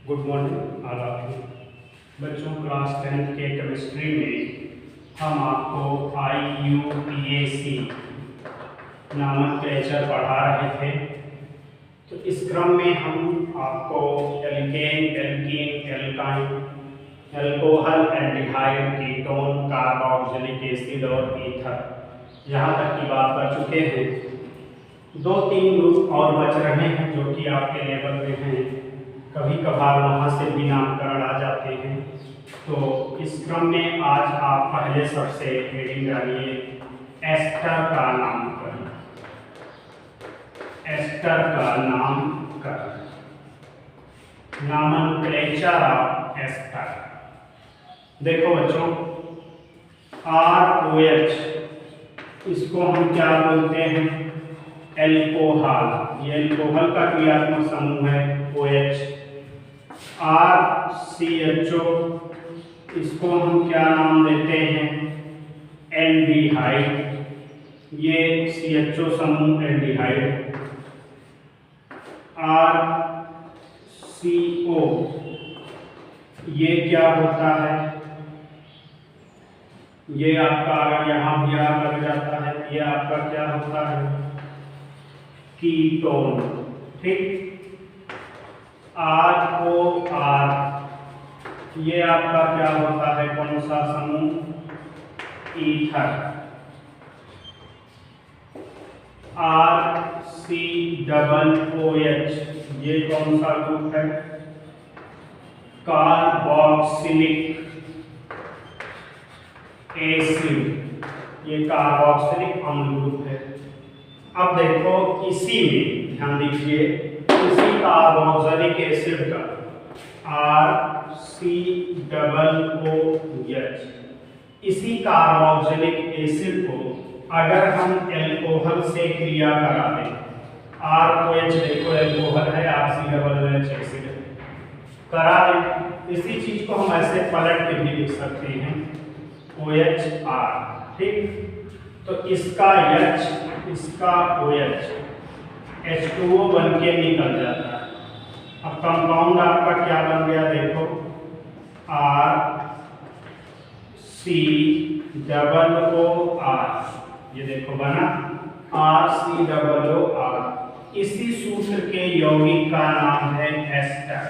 Good morning all of you बच्चों। Class 10th के chemistry में हम आपको IUPAC नामक लेक्चर पढ़ा रहे थे। तो इस क्रम में हम आपको alkane, alkene, alkyne, alcohol, aldehyde, ketone, carboxylic acid और ईथर यहाँ तक की बात कर चुके हैं। 2-3 ग्रुप और बच रहे हैं जो कि आपके लेवल में हैं, कभी कभार वहाँ से भी नामकरण आ जाते हैं। तो इस क्रम में आज आप पहले सबसे हेडिंग डालिए एस्टर का नामकरण। एस्टर का नामकरण, नॉमेनक्लेचर ऑफ एस्टर। देखो बच्चों, ROH इसको हम क्या बोलते हैं? एल्कोहल। ये एल्कोहल का क्रियात्मक समूह है OH। RCHO इसको हम क्या नाम देते हैं? एल्डिहाइड। ये CHO समूह एल्डिहाइड। RCO ये क्या होता है? ये आपका अगर यहाँ भी R लग जाता है, ये आपका क्या होता है? कीटोन। ठीक। ROR ये आपका क्या होता है? कौन सा समूह? ईथर। RCOOH ये कौन सा ग्रुप है? Carboxylic acid. ये कार्बोक्सिलिक अम्ल ग्रुप है। अब देखो, इसी में ध्यान दीजिए, इसी कार्बोक्सिलिक एसिड का RCOOH, इसी कार्बोक्सिलिक एसिड को अगर हम एल्कोहल से क्रिया करा दें, ROH देखो एल्कोहल है, RCOOH एसिड करा दें, इसी चीज को हम ऐसे पलट के भी लिख सकते हैं OHR। ठीक। तो इसका H, इसका OH, H2O बन के निकल जाता है। अब कंपाउंड आपका क्या बन गया? देखो RCOOR, ये देखो बना RCOOR। इसी सूत्र के यौगिक का नाम है एस्टर।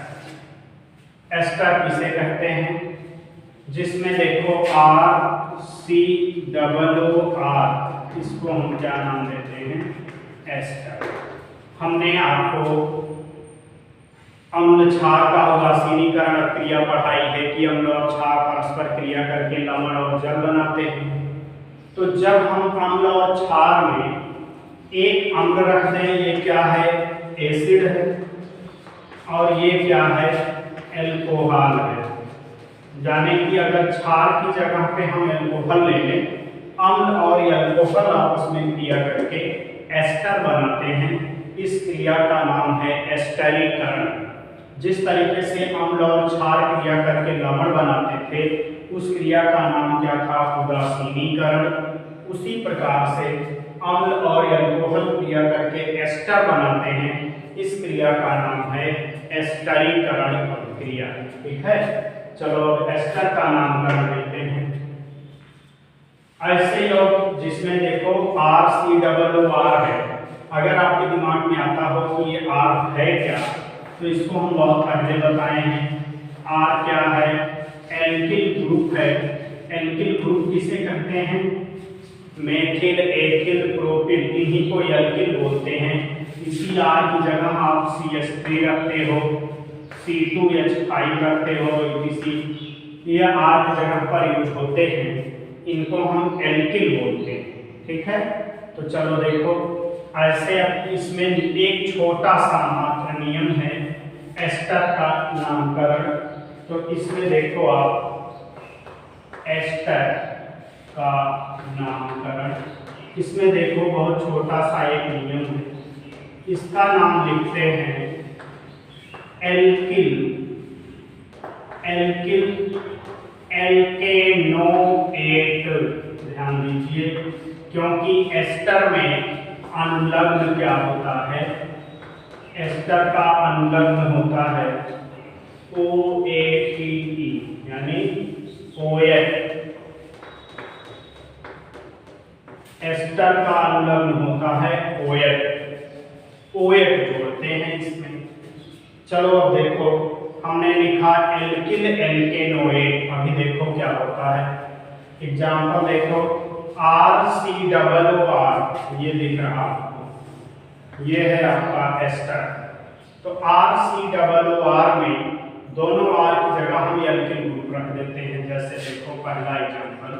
एस्टर किसे कहते हैं? जिसमें देखो RCOOR, इसको हम क्या नाम देते हैं? एस्टर। हमने आपको अम्ल क्षार का उदासीनीकरण क्रिया पढ़ाई है कि अम्ल और क्षार परस्पर क्रिया करके लवण और जल बनाते हैं। तो जब हम अम्ल और क्षार में एक अम्ल रख दें, ये क्या है? एसिड है, और ये क्या है? एल्कोहल है। यानी कि अगर क्षार की जगह पे हम एल्कोहल ले लें, अम्ल और एल्कोहल आपस में क्रिया करके एस्टर बनाते हैं। इस क्रिया का नाम है एस्टरीकरण। जिस तरीके से अम्ल और क्षार क्रिया करके लवण बनाते थे, उस क्रिया का नाम क्या था? उदासीनीकरण। उसी प्रकार से अम्ल और एल्कोहल क्रिया करके एस्टर बनाते हैं। इस क्रिया का नाम है एस्टरीकरण क्रिया। ठीक है, चलो अब एस्टर का नामकरण देते हैं। ऐसे योग जिसमें देखो RCOOR है, अगर आपके दिमाग में आता हो कि ये R है क्या, तो इसको हम बहुत पहले बताए हैं। R क्या है? एल्किल ग्रुप है। एल्किल ग्रुप किसे कहते हैं? मेथिल, एथिल, प्रोपिल, इन्हीं को एल्किल बोलते हैं। इसी R की जगह आप CH3 रखते हो, C2H5 रखते हो, इसी ये R की जगह पर यूज होते हैं। इनको हम एल्किल बोलते हैं। ठीक है, तो चलो देखो, ऐसे अब इसमें एक छोटा सा मात्र नियम है एस्टर का नामकरण। तो इसमें देखो आप एस्टर का नामकरण, इसमें देखो बहुत छोटा सा एक नियम है। इसका नाम लिखते हैं एल्किल। Alkyl, alkanoate. ध्यान दीजिए, क्योंकि एस्टर में अनुलग्न क्या होता है? एस्टर का अनुलग्न होता है OATE यानी OAT। एस्टर का अनुलग्न होता है OAT। OAT जोड़ते हैं इसमें। चलो अब देखो, हमने लिखा एल्किल एल्केनोएट। अभी देखो क्या होता है। एग्जाम्पल देखो, RCOOR, ये दिख रहा आपको, ये है आपका एस्टर। तो RCOOR में दोनों R की जगह हम एल्किल ग्रुप रख देते हैं। जैसे देखो पहला एग्जाम्पल,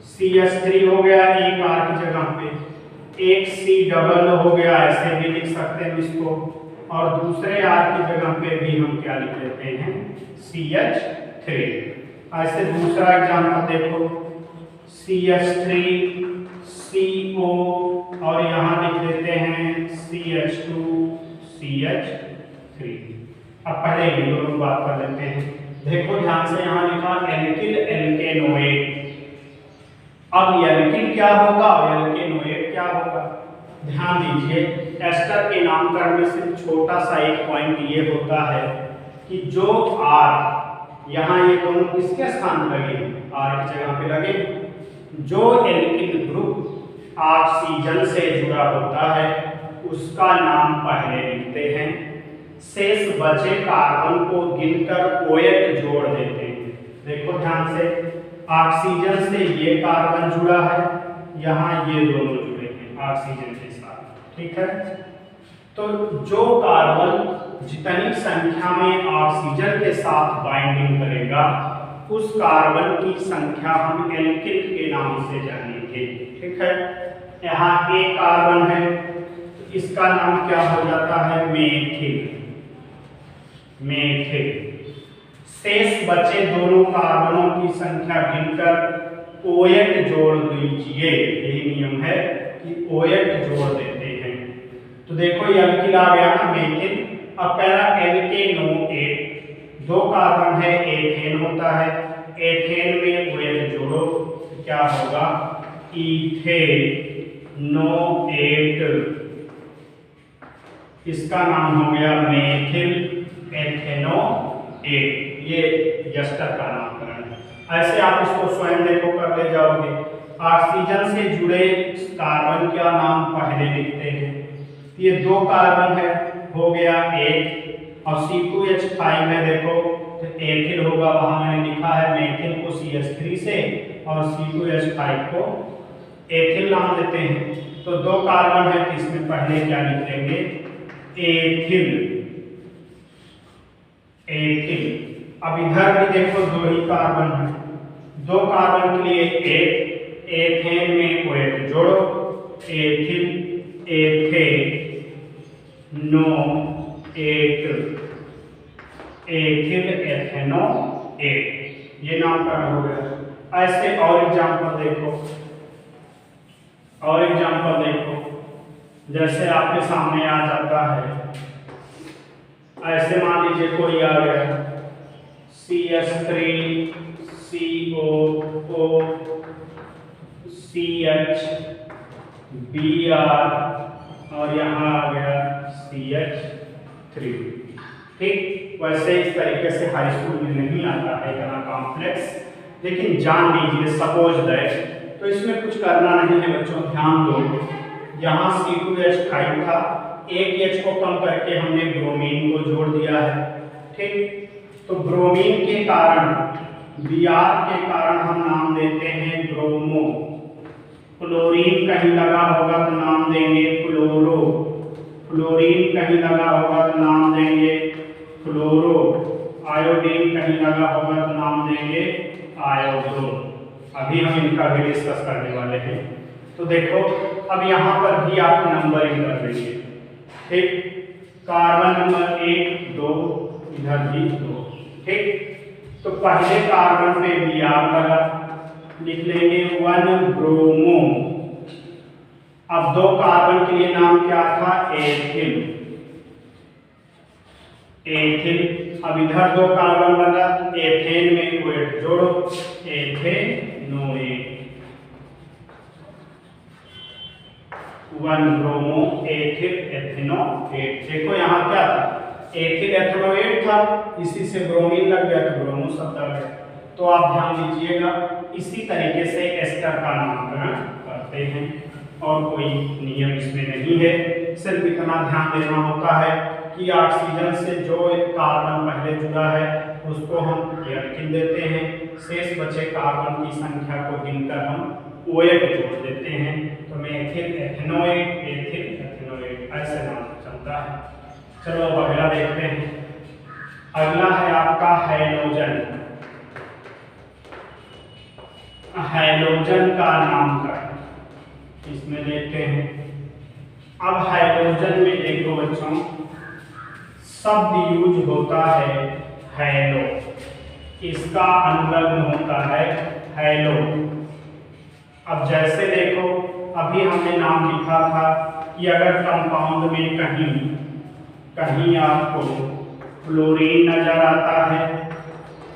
CH3 हो गया एक R की जगह पे, एक C डबल हो गया, ऐसे भी लिख सकते हैं इसको, और दूसरे R की जगह पे भी हम क्या लिख लेते हैं, CH3। ऐसे दूसरा एग्जाम्पल देखो, CH3CO और यहाँ लिख देते हैं CH2 CH3। अब पहले ये दोनों बात कर लेते हैं। देखो ध्यान से, यहाँ लिखा एल्किल एल्केनोएट। अब एल्किल क्या होगा और एल्केनोएट क्या होगा, ध्यान दीजिए। एस्टर के नामकरण में सिर्फ छोटा सा एक पॉइंट ये होता है कि जो R, यहाँ ये दोनों किसके स्थान पर लगे, R की जगह पे लगे। जो एल्किल ग्रुप ऑक्सीजन से जुड़ा होता है उसका नाम पहले लिखते हैं, शेष बचे कार्बन को गिनकर OAT जोड़ देते हैं। देखो ध्यान से, ऑक्सीजन से ये कार्बन जुड़ा है, यहाँ ये दोनों जुड़े हैं ऑक्सीजन के साथ, ठीक है। तो जो कार्बन जितनी संख्या में ऑक्सीजन के साथ बाइंडिंग करेगा उस कार्बन की संख्या हम एल्किल के नाम से जानेंगे, ठीक है। यहाँ एक कार्बन है तो इसका नाम क्या हो जाता है, मेथिल। मेथिल। शेष बचे दोनों कार्बनों की संख्या गिनकर OAT जोड़ दीजिए। यही नियम है कि OAT जोड़ देते हैं। तो देखो ये एल्किल आ गया ना, मेथिल। अब कह रहा एल्केनोएट, दो कार्बन है, एथेन होता है, एथेन में OAT जोड़ो, क्या होगा, इथेनोएट। इसका नाम हो गया मेथिल एथेनोएट। ये एस्टर का नामकरण है। ऐसे आप इसको स्वयं देखो कर ले जाओगे। ऑक्सीजन से जुड़े कार्बन का नाम पहले लिखते हैं। ये दो कार्बन है, हो गया एक, और C2H5 है, देखो तो एथिल होगा, वहां मैंने लिखा है मेथिल को CH3 से और C2H5 को एथिल नाम देते हैं। तो दो कार्बन है, इसमें पहले क्या लिख देंगे, एथिल। एथिल। अब इधर भी देखो दो ही कार्बन है, दो कार्बन के लिए एक, एथेन में OAT जोड़ो, एथिल एथेनोएट। एथिल एथेनोएट, ये नामकरण हो गया। ऐसे और एग्जांपल देखो, और एग्जांपल देखो, जैसे आपके सामने आ जाता है, ऐसे मान लीजिए कोई आ गया CH3COO CHBr और यहाँ आ गया CH3, ठीक। वैसे इस तरीके से हाई स्कूल में नहीं आता है इतना कॉम्प्लेक्स, लेकिन जान लीजिए सपोज दैट। तो इसमें कुछ करना नहीं है बच्चों, ध्यान दो। यहाँ C2H5 था, एक H को कम करके हमने ब्रोमीन को जोड़ दिया है, ठीक। तो ब्रोमीन के कारण, Br के कारण हम नाम देते हैं ब्रोमो। क्लोरीन कहीं लगा होगा तो नाम देंगे क्लोरो। फ्लोरीन कहीं लगा होगा तो नाम देंगे फ्लोरो। आयोडीन कहीं लगा होगा तो नाम देंगे आयोडो। अभी हम इनका भी डिस्कस करने वाले हैं। तो देखो अब यहाँ पर भी आप नंबरिंग कर देंगे, ठीक। कार्बन नंबर 1 2, इधर भी 2, ठीक। तो पहले कार्बन पे Br लगा, लिख लेंगे 1 ब्रोमो। अब दो कार्बन के लिए नाम क्या था, एथिल। एथिल। अब इधर दो कार्बन लगा, एथेन में OAT जोड़ो, एथेनोएट। 1 bromo ethyl ethanoate. देखो यहाँ क्या था, एथिल एथेनोएट था, इसी से ब्रोमीन लग गया तो ब्रोमो शब्द आ गया। तो आप ध्यान दीजिएगा, इसी तरीके से एस्टर का नामकरण करते हैं और कोई नियम इसमें नहीं है। सिर्फ इतना ध्यान देना होता है कि ऑक्सीजन से जो एक कार्बन पहले जुड़ा है उसको हम एल्किल देते हैं, शेष बचे कार्बन की संख्या को गिनकर हम ओएट जोड़ देते हैं। तो मेथिल एथेनोएट, एथिल एथेनोएट ऐसे नाम चलता है। चलो अब अगला देखते हैं। अगला है आपका हैलोजन। हैलोजन का नामकरण इसमें देखते हैं। अब हैलोजन में देखो बच्चों, शब्द यूज होता है हैलो, इसका अनुलग्न होता है हैलो। अब जैसे देखो, अभी हमने नाम लिखा था कि अगर कंपाउंड में कहीं आपको फ्लोरीन नजर आता है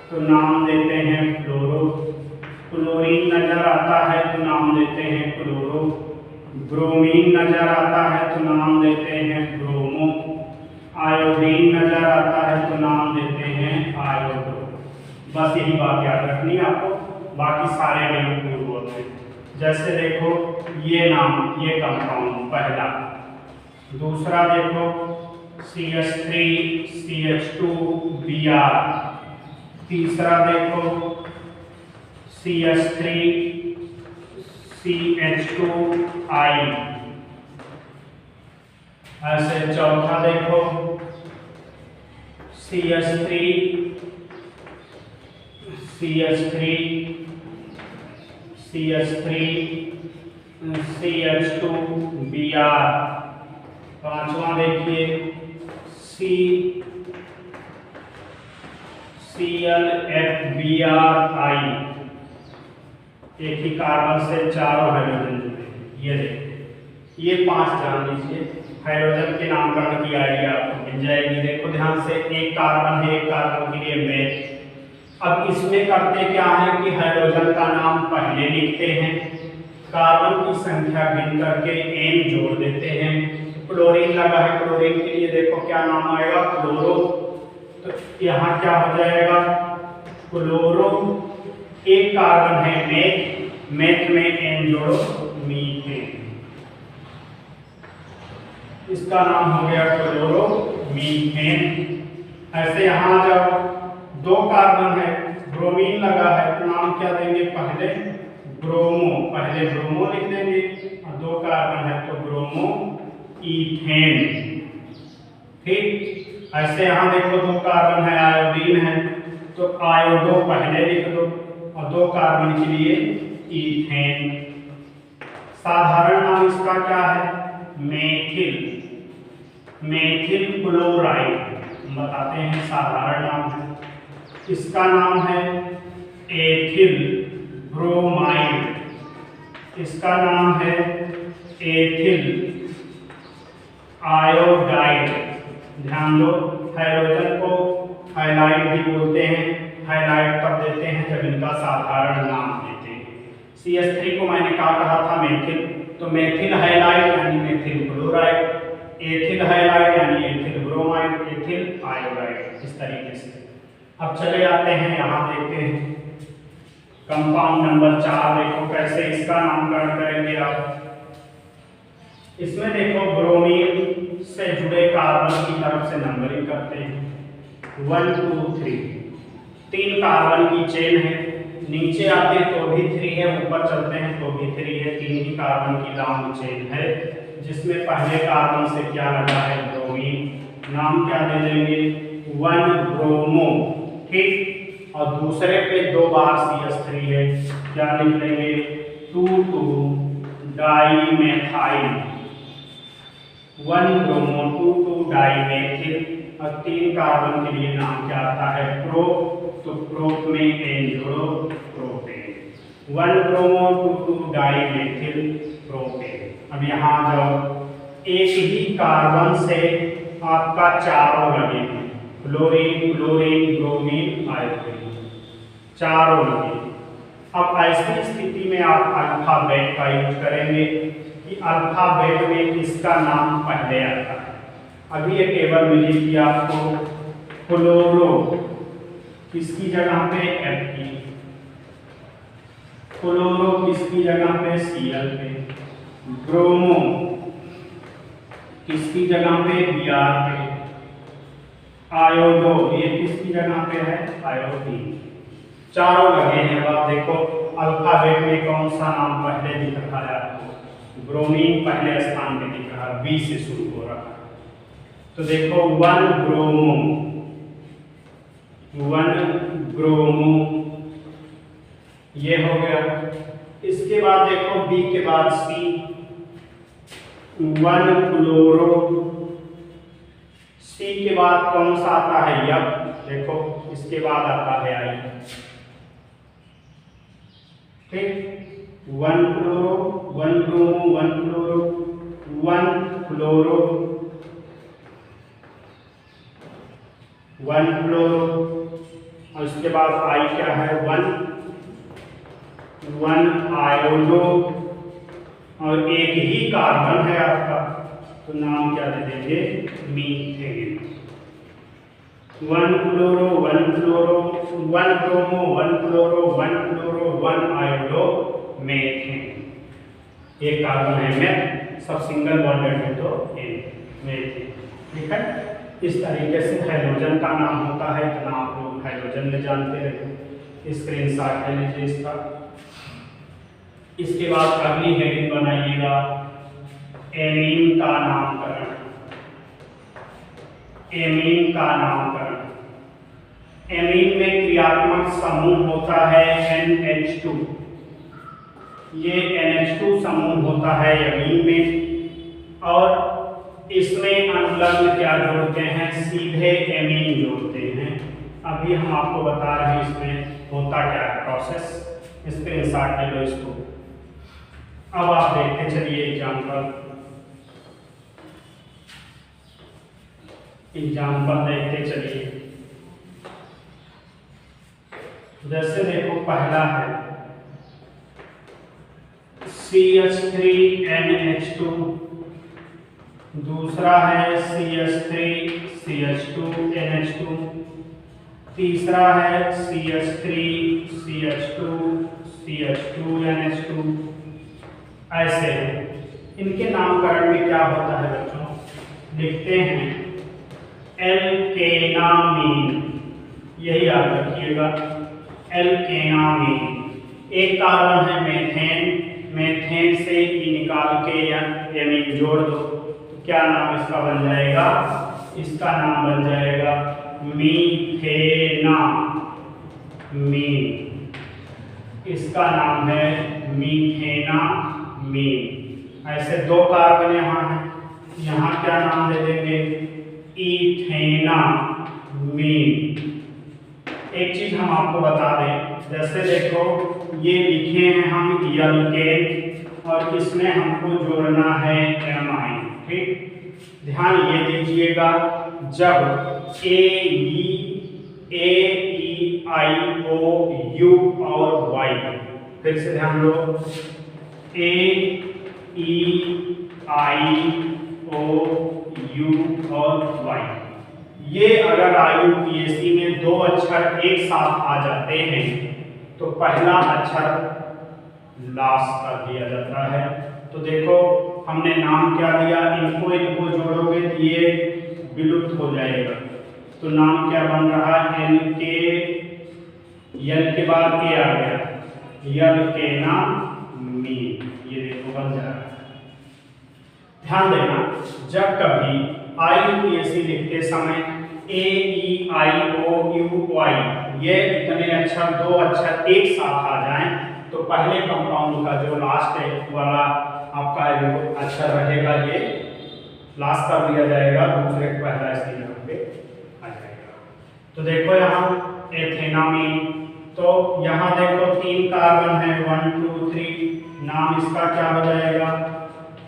तो नाम देते हैं फ्लोरो, क्लोरीन नजर आता है तो नाम देते हैं क्लोरो, ब्रोमीन नजर आता है तो नाम देते हैं ब्रोमो, आयोडीन नजर आता है तो नाम देते हैं आयोडो। बस यही बात याद रखनी है आपको, बाकी सारे नियम पूर्ण होते हैं। जैसे देखो ये नाम, ये कंपाउंड पहला, दूसरा देखो CH3 CH2 Br, तीसरा देखो CH3 CH2 I, ऐसे चौथा देखो CH3 CH3 CH3 CH2 Br, पांचवा देखिए ClFBrI, एक ही कार्बन से चारों हाइड्रोजन जुड़े। ये देखिए, ये 5 जान लीजिए। हाइड्रोजन के नामकरण की आइडिया आपको मिल जाएगी। देखो ध्यान से, एक कार्बन है, एक कार्बन के लिए मेथ। अब इसमें करते क्या है कि हाइड्रोजन का नाम पहले लिखते हैं, कार्बन की संख्या गिन करके n जोड़ देते हैं। क्लोरीन लगा है, क्लोरीन के लिए देखो क्या नाम आएगा, क्लोरो। तो यहाँ क्या हो जाएगा, क्लोरो, एक कार्बन है मेथ, मेथ में n जोड़ो मीथेन, इसका नाम हो गया क्लोरो मीथेन। ऐसे यहाँ जाओ, 2 कार्बन है, ब्रोमीन लगा है तो नाम क्या देंगे, पहले ब्रोमो, पहले ब्रोमो लिख देंगे, और 2 कार्बन है तो ब्रोमो इथेन। ठीक, ऐसे यहाँ देखो 2 कार्बन है, आयोडीन है तो आयोडो पहले लिख दो, और 2 कार्बन के लिए इथेन। साधारण नाम इसका क्या है, मेथिल, मेथिल क्लोराइड बताते हैं, साधारण नाम है। इसका नाम है एथिल ब्रोमाइड, इसका नाम है एथिल आयोडाइड। ध्यान दो, हाइड्रोजन को हाइलाइट भी बोलते हैं, हाइलाइट तब देते हैं जब इनका साधारण नाम देते हैं। CH3 को मैंने क्या कहा था, मेथिल, तो मेथिल हाइलाइट यानी मेथिल क्लोराइड, एथिल हाइलाइट यानी एथिल ब्रोमाइड, एथिल आयोडाइड, इस तरीके से। अब चले आते हैं, यहाँ देखते हैं कंपाउंड नंबर 4। देखो कैसे इसका नामकरण करेंगे आप। इसमें देखो ब्रोमीन से जुड़े कार्बन की तरफ से नंबरिंग करते हैं, 1 2 3, 3 कार्बन की चेन है, नीचे आते हैं तो भी 3 है, ऊपर चलते हैं तो भी 3 है, 3 ही कार्बन की लॉन्ग चेन है, जिसमें पहले कार्बन से क्या लगा है, ब्रोमीन, नाम क्या दे देंगे, 1 ब्रोमो। ठीक, और दूसरे पे 2 बार CH3 है, क्या लिख लेंगे, 2 2 डाइमेथाइल, 1 ब्रोमो 2 2 डाइमेथिल। और 3 कार्बन के लिए नाम क्या आता है, प्रोप, तो प्रोप में n जोड़ो, प्रोपेन, 1 ब्रोमो 2 2 डाइमेथिल प्रोपेन। अब यहाँ जाओ, एक ही कार्बन से आपका चारों लगे हैं, क्लोरीन क्लोरीन ब्रोमीन आयोडीन, चारों लगे। अब ऐसी स्थिति में आप अल्फाबेट का यूज करेंगे कि अल्फाबेट में किसका नाम पहले आता है। अभी ये टेबल मिली थी आपको फ्लोरो, किसकी जगह पे एफ की, फ्लोरो किसकी जगह पे Cl पे, ब्रोमो किसकी जगह पे Br पे, आयोडो ये किसकी जगह पे है आयोडीन। चारों लगे हैं। अब आप देखो अल्फाबेट में कौन सा नाम पहले दिख रहा है आपको, ब्रोमीन पहले स्थान पे दिख रहा है, बी से शुरू हो रहा है। तो देखो 1 ब्रोमो, 1 ब्रोमो ये हो गया। इसके बाद देखो बी के बाद सी, 1 क्लोरो, सी के बाद कौन सा आता है यप, देखो इसके बाद आता है आई, ठीक 1 chloro 1 bromo 1 chloro 1 chloro 1 chloro, और इसके बाद आई क्या है 1 आयोडो, और एक ही कार्बन है आपका, तो नाम क्या दे देंगे methane. 1 chloro 1 chloro 1 bromo 1 chloro 1 chloro 1 iodo methane. एक कार्बन है मेथ, सब सिंगल बॉन्डेड है तो मेथेन, ठीक है। इस तरीके से हाइड्रोजन का नाम होता है, इतना आप लोग हाइड्रोजन में जानते रहे। स्क्रीनशॉट ले लीजिए इसका। इसके बाद अगली हेडिंग बनाइएगा एमीन का नामकरण, एमीन का नामकरण। एमीन में क्रियात्मक समूह होता है NH2, ये NH2 समूह होता है एमीन में, और इसमें अनुलग्न क्या जोड़ते हैं, सीधे एमीन जोड़ते हैं। अभी हम आपको बता रहे हैं इसमें होता क्या है प्रोसेस, स्क्रीनशॉट ले लो इसको। अब आप देखते चलिए एग्जाम्पल देखते चलिए। जैसे देखो पहला है CH3NH2, दूसरा है CH3CH2NH2, तीसरा है CH3CH2CH2NH2। ऐसे इनके नामकरण में क्या होता है बच्चों, लिखते हैं एल्केनामीन, यही याद रखिएगा एल्केनामीन। एक कार्बन है मेथेन, मेथेन से ई निकाल के एमीन जोड़ दो, तो क्या नाम इसका बन जाएगा, इसका नाम बन जाएगा मीथेनामीन, इसका नाम है मीथेनामीन। ऐसे दो कार्बन यहाँ हैं, यहाँ क्या नाम दे देंगे इथेनामीन। एक चीज हम आपको बता दें, जैसे देखो ये लिखे हैं हम एल्केन, और इसमें हमको जोड़ना है एमाइन, ठीक। ध्यान ये दीजिएगा, जब AEIOU और Y, फिर से ध्यान दो AEIOU और Y, ये अगर IUPAC में दो अक्षर एक साथ आ जाते हैं तो पहला अक्षर लास्ट कर दिया जाता है। तो देखो हमने नाम क्या दिया, इनको जोड़ोगे तो ये विलुप्त हो जाएगा, तो नाम क्या बन रहा है एनके, यल के बाद के आ गया एल्केनामीन, ये देखो बन जा रहा है। ध्यान देना, जब कभी IUPAC लिखते समय AEIOUY ये इतने अक्षर दो अक्षर एक साथ आ जाएं तो पहले कंपाउंड का जो लास्ट वाला आपका अक्षर रहेगा ये लास्ट कर दिया जाएगा, दूसरे पहला इसकी जगह पे आ जाएगा। तो देखो यहाँ एथेनामीन, तो यहाँ देखो 3 कार्बन है 1 2 3, नाम इसका क्या हो जाएगा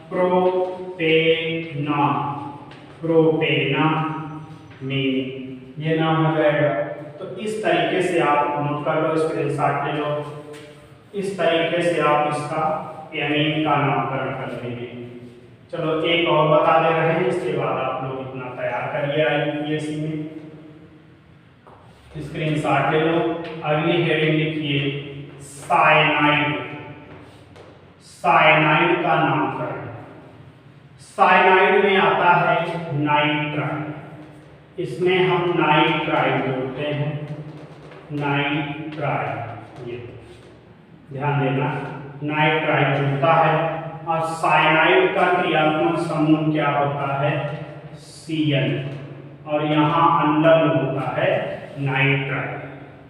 प्रोपेना, प्रोपेनामीन, ये नाम हो जाएगा। तो इस तरीके से आप नोट कर लो, स्क्रीनशॉट ले लो, इस तरीके से आप इसका एमीन का नामकरण कर लेंगे। चलो एक और बता दे रहे हैं, इसके बाद आप लोग इतना करिए IUPAC में, स्क्रीनशॉट ले लो। अगली हेडिंग लिखिए साइनाइड। साइनाइड का नामकरण। साइनाइड में आता है नाइट्राइड, इसमें हम नाइट्राइड जोड़ते हैं, नाइट्राइड, ये ध्यान देना, नाइट्राइड जुड़ता है। और साइनाइड का क्रियात्मक समूह क्या होता है, Cl, और यहाँ अनलग्न होता है नाइट्राइड।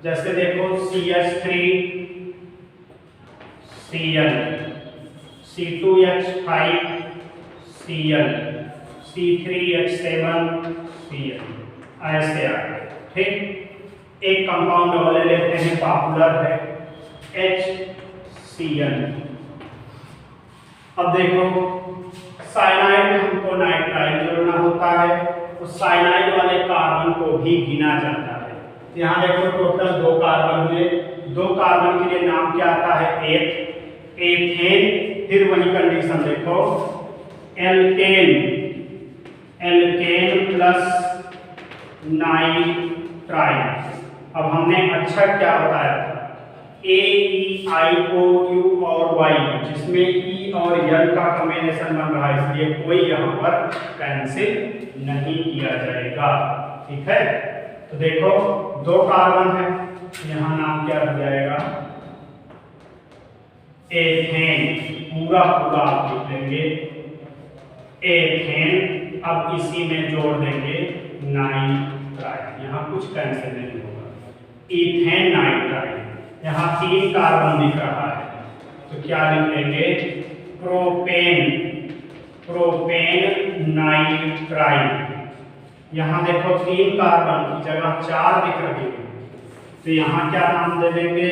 जैसे देखो CH3 Cl, C2H5 Cl, C3H7 Cl, ऐसे आगे। ठीक, एक कंपाउंड और ले लेते हैं, पॉपुलर है HCl। अब देखो साइनाइड में हमको नाइट्राइड जोड़ना होता है, तो साइनाइड वाले कार्बन को भी गिना जाता है। यहाँ देखो टोटल 2 कार्बन हुए, 2 कार्बन के लिए नाम क्या आता है, एथेन। फिर वही कंडीशन देखो, एल्केन, एल्केन प्लस नाइट्राइड। अब हमने अक्षर क्या बताया था, AEIOU और Y, जिसमें E और L का कॉम्बिनेशन बन रहा है, इसलिए कोई यहाँ पर कैंसिल नहीं किया जाएगा। ठीक है, तो देखो 2 कार्बन है, यहाँ नाम क्या हो जाएगा, एथेन, पूरा पूरा आप लिख लेंगे एथेन। अब इसी में जोड़ देंगे नाइट्राइड, यहाँ कुछ कैंसिल नहीं होगा, इथेन नाइट्राइड। यहाँ 3 कार्बन दिख रहा है, तो क्या लिख लेंगे, प्रोपेन, प्रोपेन नाइट्राइड। यहाँ देखो 3 कार्बन की जगह 4 दिख रही है, तो यहाँ क्या नाम दे देंगे,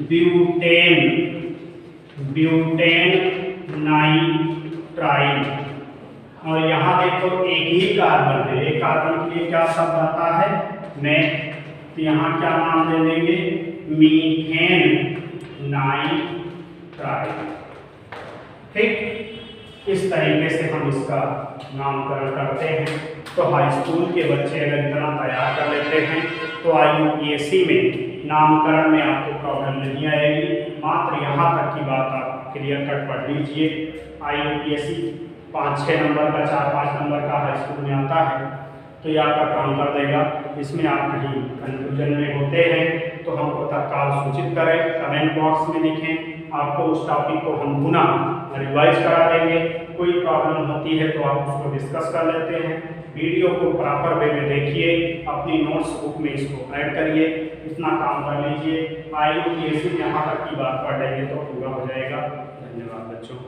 ब्यूटेन, ब्यूटेन नाइट्राइड। और यहाँ देखो एक ही कार्बन है, एक कार्बन के लिए क्या शब्द आता है, में, तो यहाँ क्या नाम दे देंगे, मीथेन नाइट्राइड। ठीक, इस तरीके से हम इसका नामकरण करते हैं। तो हाई स्कूल के बच्चे अगर इतना तैयार कर लेते हैं तो IUPAC में नामकरण में आपको प्रॉब्लम नहीं आएगी। मात्र यहाँ तक की बात आप क्लियर कट पढ़ लीजिए। IUPAC 5-6 नंबर का, 4-5 नंबर का हाई स्कूल में आता है, तो ये आपका काम कर देगा। इसमें आप कहीं कन्फ्यूजन में होते हैं तो हमको तत्काल सूचित करें, कमेंट बॉक्स में लिखें, आपको उस टॉपिक को हम पुनः रिवाइज करा देंगे। कोई प्रॉब्लम होती है तो आप उसको डिस्कस कर लेते हैं। वीडियो को प्रॉपर वे में देखिए, अपनी नोट्स बुक में इसको ऐड करिए, इतना काम कर लीजिए। IUPAC में यहाँ तक की बात पढ़ लेंगे तो पूरा हो जाएगा। धन्यवाद बच्चों।